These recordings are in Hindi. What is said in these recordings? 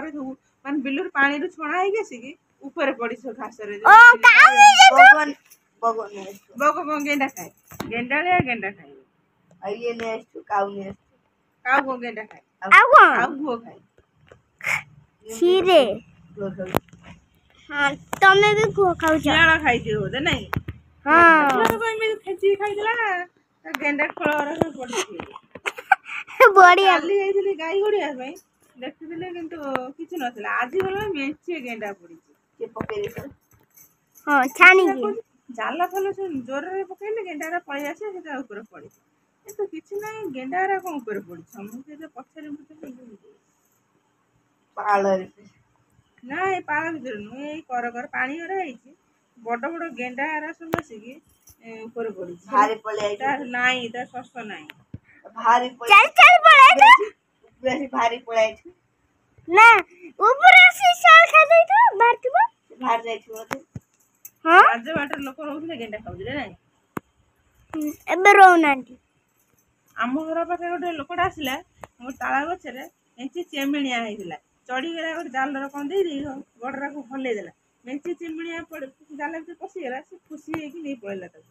ଘରେ ସବୁ ମାନେ ବିଲରୁ ପାଣିରୁ ଛଣା ହେଇକି ଆସିକି ଉପରେ ପଡିଛ ଘାସରେ ବଗ କଣ ଗେଣ୍ଡା ଖାଏ ଗେଣ୍ଡାଳିଆ ଗେଣ୍ଡା ଖାଏ ଆଉ ଇଏ ନେଇ ଆସିଛୁ କାଉ ନେଇ ଆସିଛୁ କାଉ କଣ ଗେଣ୍ଡା ଖାଏ ଆଉ ଘୁଅ ଖାଏ କ୍ଷୀରେ हाँ तमे भी घुआ खाऊ जा शियाला खाइदियो बोधे नहीं हाँ तो एमि खेची खाइदला गेंडा खोळरा सब पडछि बढ़िया काली जाइथिली गाई गोड़िया भाई देखिथिले किंतु किछ नथिला आजि गला मेचे गेंडा पडिछि के पकेइ दे हां छानी के जाला फल सुन जोर रे पकेइले गेंडारा पळि आसे सेटा ऊपर पड़े ए तो किछ नहीं गेंडारा कोन ऊपर पड़ि समुद्र जे पछरे मुते पालर ना ए पाला भीतर नु ए कर कर पानी ओरा आइछि बड़ बड़ गेंडा आरा सब बसिकी ऊपर पड़ी भारी पळे आइछि नाही ता सस्त नाही भारी पळे चल पळे बेसी भारी पळे आइछि ना ऊपर से साल खा जाई तो बारतिबो बाहर जाइछि बोले हां आज बाटर लोक रहउले गेंडा खाउले नाही एबे रोनांती आम घर पाखे गोटे लोकटा आसिला मोर ताला गछरे एंची चेमिणिया हैतिला चढ़ी गला गोटे जालर कौन दे गडरा को हल्ले देला मेंची चिमणिया पड़ जाल भीतर पसी गला से खुशी है कि नहीं पड़ला तक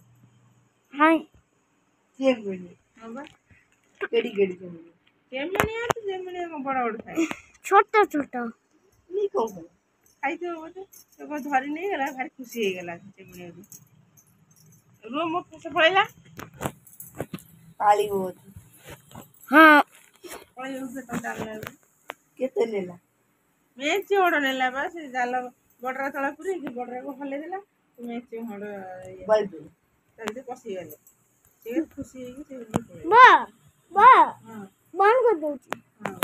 हां चेमिणी हां बा केडी केडी चेमिणिया तो चेमिणिया को बड़ बड़ खाए छोटा छोटा नी को खाई तो बोले तो को धरी नहीं गला भारी खुशी है गला चेमिणिया रूम से पळेला काली हो हां पळे उसे तो डालला केते नेला मेचे ओड नेला बा से जाल गडरा तळा पुरी कि गडरा को हल्ले देला मेचे होड बल्ब तलते पसी गले से खुशी है कि से बा बा हां बंद कर दो हां